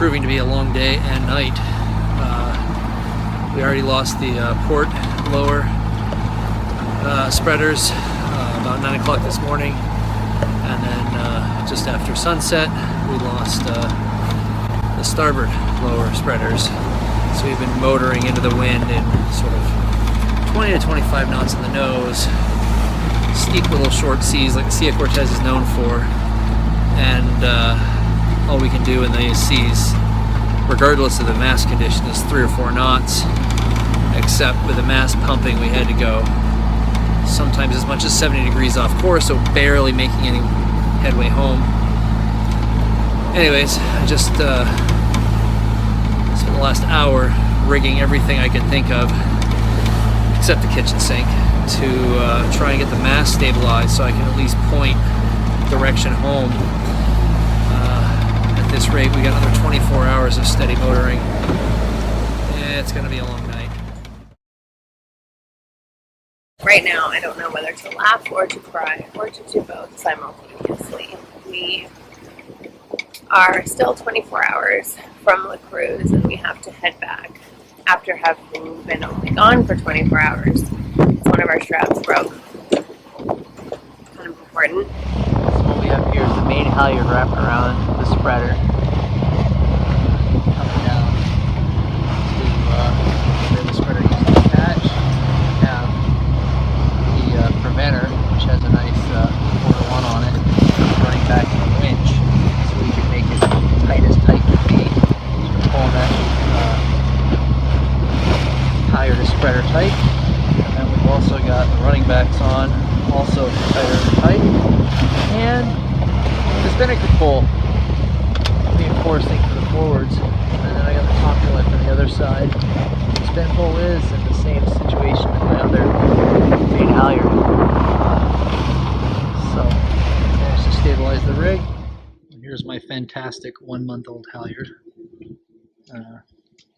proving to be a long day and night. We already lost the port lower spreaders about 9 o'clock this morning, and then just after sunset we lost the starboard lower spreaders. So we've been motoring into the wind in sort of 20 to 25 knots in the nose, steep little short seas like the Sea of Cortez is known for, and all we can do in these seas, regardless of the mast condition, is 3 or 4 knots, except with the mast pumping we had to go sometimes as much as 70 degrees off course, so barely making any headway home. Anyways, I just spent the last hour rigging everything I could think of, except the kitchen sink, to try and get the mast stabilized so I can at least point direction home. At this rate, we got another 24 hours of steady motoring. It's going to be a long night. Right now, I don't know whether to laugh or to cry or to do both simultaneously. We are still 24 hours from the cruise, and we have to head back after having been only gone for 24 hours. One of our shrouds broke. Kind of important. So what we have here is the main halyard wrapped around the spreader, coming down to where the spreader used to attach. We have the preventer, which has a nice 4-to-1 on it, running back in the winch, so we can make it tight as tight can be. So we're pulling that halyard to spreader tight. And we've also got the running backs on, also tighter and tight, and the spinnaker pole reinforcing for the forwards. And then I got the top lift on the other side. The spin pole is in the same situation with my other main halyard. So I managed to stabilize the rig. Here's my fantastic 1-month-old halyard.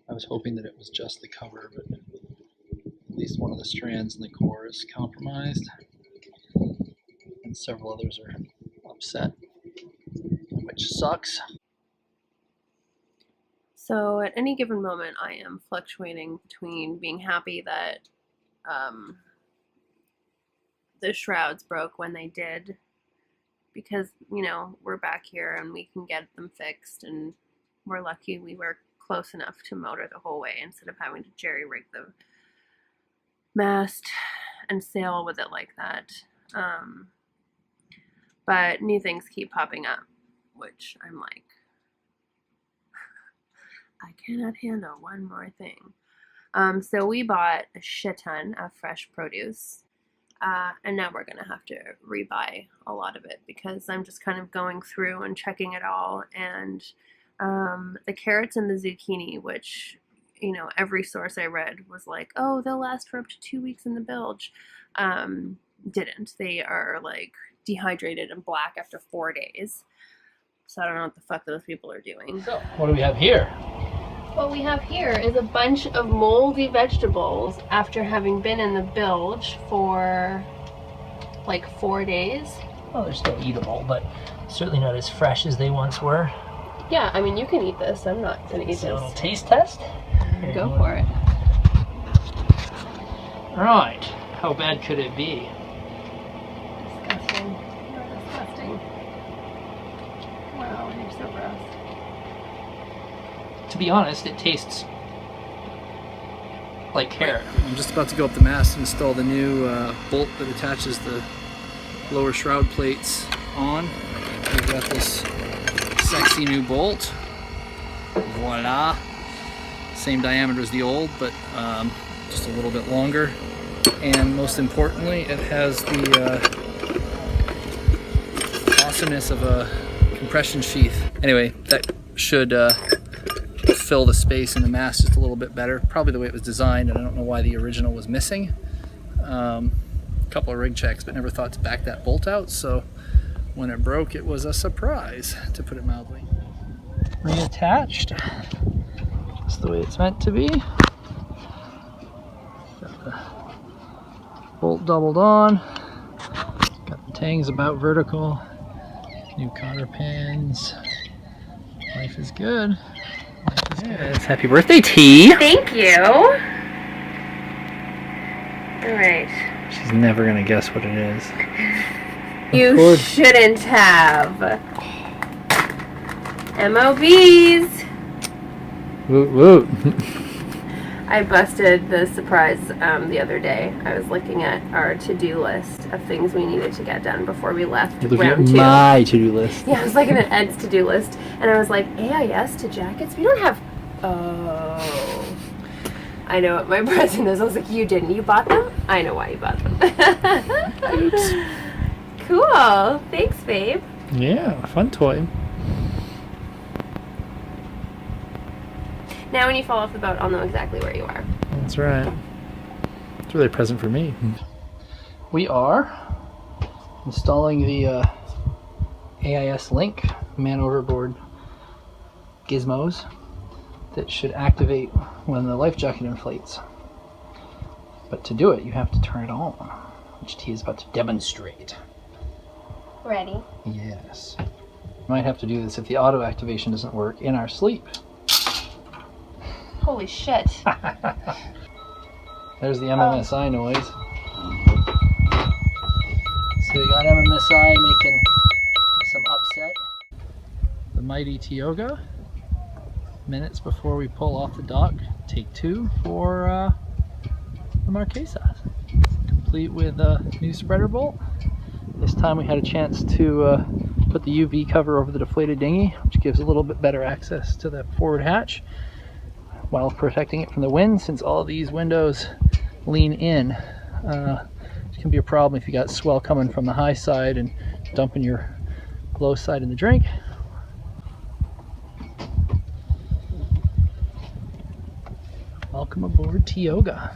I was hoping that it was just the cover, but at least one of the strands in the core is compromised, and several others are upset, which sucks. So at any given moment, I am fluctuating between being happy that the shrouds broke when they did, because, you know, we're back here and we can get them fixed, and we're lucky we were close enough to motor the whole way instead of having to jerry-rig the mast and sail with it like that. But new things keep popping up, which I'm like, I cannot handle one more thing. So we bought a shit ton of fresh produce, and now we're gonna have to rebuy a lot of it because I'm just kind of going through and checking it all. And the carrots and the zucchini, which, you know, every source I read was like, oh, they'll last for up to 2 weeks in the bilge. Didn't. They are like dehydrated and black after 4 days. So I don't know what the fuck those people are doing. So, what do we have here? What we have here is a bunch of moldy vegetables after having been in the bilge for like 4 days. Well, they're still eatable, but certainly not as fresh as they once were. Yeah, I mean, you can eat this. I'm not gonna eat this. A little taste test? Go for it. Right. How bad could it be? Disgusting. You're disgusting. Wow, you're so gross. To be honest, it tastes like carrot. I'm just about to go up the mast and install the new bolt that attaches the lower shroud plates on. We've got this sexy new bolt. Voila. Same diameter as the old, but just a little bit longer. And most importantly, it has the awesomeness of a compression sheath. Anyway, that should fill the space in the mast just a little bit better. Probably the way it was designed, and I don't know why the original was missing. A couple of rig checks, but never thought to back that bolt out, so when it broke, it was a surprise, to put it mildly. Reattached, just the way it's meant to be. Got the bolt doubled on, got the tangs about vertical, new cotter pins, Life is good. Life is good. Happy birthday, T. Thank you. All right. She's never gonna guess what it is. You shouldn't have. MOBs. Woot woot. I busted the surprise the other day. I was looking at our to-do list of things we needed to get done before we left round 2. My to-do list. Yeah, I was looking at Ed's to-do list, and I was like, AIS to jackets? We don't have... Oh. I know what my present is. I was like, you didn't. You bought them? I know why you bought them. Oops. Cool. Thanks, babe. Yeah, fun toy. Now when you fall off the boat, I'll know exactly where you are. That's right. It's really a present for me. We are installing the AIS Link man overboard gizmos that should activate when the life jacket inflates. But to do it, you have to turn it on, which T is about to demonstrate. Ready? Yes. Might have to do this if the auto activation doesn't work in our sleep. Holy shit. There's the MMSI noise. So we got MMSI making some upset. The mighty Tioga. Minutes before we pull off the dock. Take 2 for the Marquesas. Complete with a new spreader bolt. This time we had a chance to put the UV cover over the deflated dinghy, which gives a little bit better access to the forward hatch, while protecting it from the wind, since all of these windows lean in. It can be a problem if you got swell coming from the high side and dumping your low side in the drink. Welcome aboard Tioga.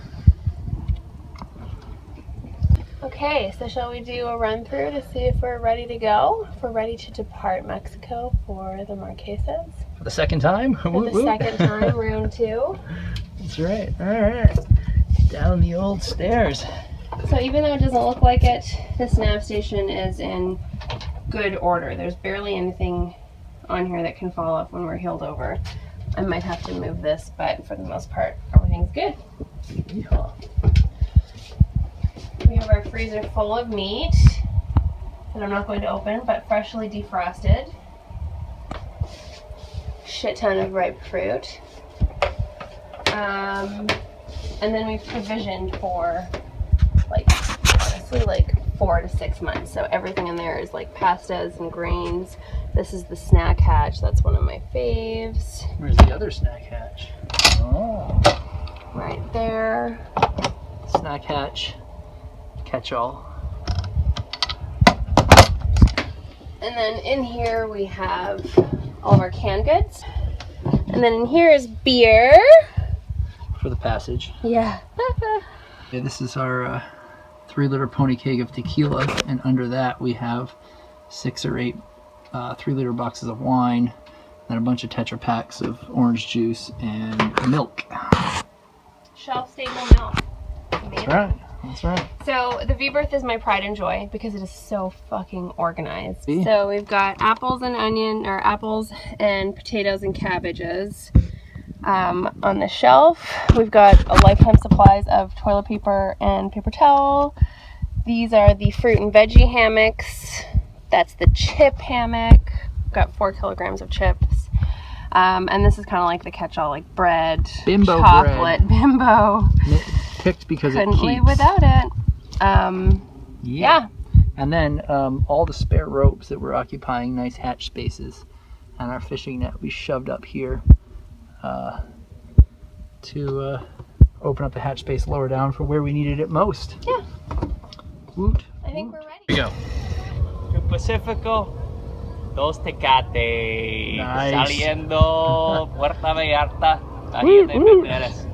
Okay, so shall we do a run through to see if we're ready to go? If we're ready to depart Mexico for the Marquesas? For the second time? For the second time, round 2. That's right. All right. Down the old stairs. So even though it doesn't look like it, this nav station is in good order. There's barely anything on here that can fall off when we're heeled over. I might have to move this, but for the most part, everything's good. Yeehaw. We have our freezer full of meat that I'm not going to open, but freshly defrosted. Shit ton of ripe fruit. And then we've provisioned for, like, honestly, like 4 to 6 months. So everything in there is like pastas and grains. This is the snack hatch. That's one of my faves. Where's the other snack hatch? Oh. Right there. Snack hatch. Catch-all. And then in here we have all of our canned goods. And then in here is beer. For the passage. Yeah. Okay, this is our 3-liter pony keg of tequila, and under that we have 6 or 8 3-liter boxes of wine, and a bunch of Tetra packs of orange juice and milk. Shelf-stable milk. That's right. That's right. So the V-berth is my pride and joy because it is so fucking organized. See? So we've got apples and apples and potatoes and cabbages on the shelf. We've got a lifetime supplies of toilet paper and paper towel. These are the fruit and veggie hammocks. That's the chip hammock. Got 4 kilograms of chips. And this is kind of like the catch-all, like bread, Bimbo chocolate, bread. Bimbo. Picked because Couldn't it keeps. leave without it. Yeah. And then all the spare ropes that were occupying nice hatch spaces and our fishing net we shoved up here to open up the hatch space lower down for where we needed it most. Yeah. Woot. I think we're ready. Here we go. Pacifico, 2 Tecate, Nice. saliendo Puerta Vallarta, Bahía de Banderas.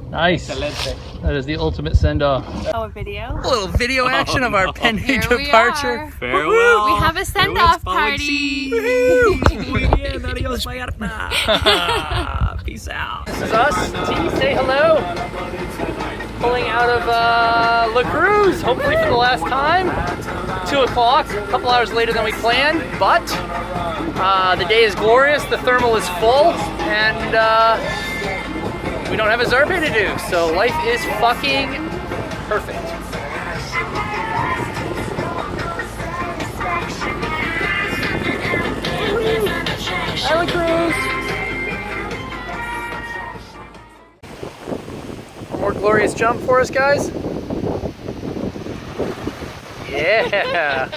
Nice. Excelente. That is the ultimate send-off. Oh, a video? A little video action of our pending Here we departure. are. Farewell. We have a send-off party. Muy bien, adiós Vallarta. Peace out. This is us. T, say hello. Pulling out of La Cruz, hopefully for the last time. 2 o'clock, a couple hours later than we planned, but The day is glorious, the thermal is full, and we don't have a Zarpe to do, so life is fucking perfect. Island cruise! One more glorious jump for us, guys. Yeah!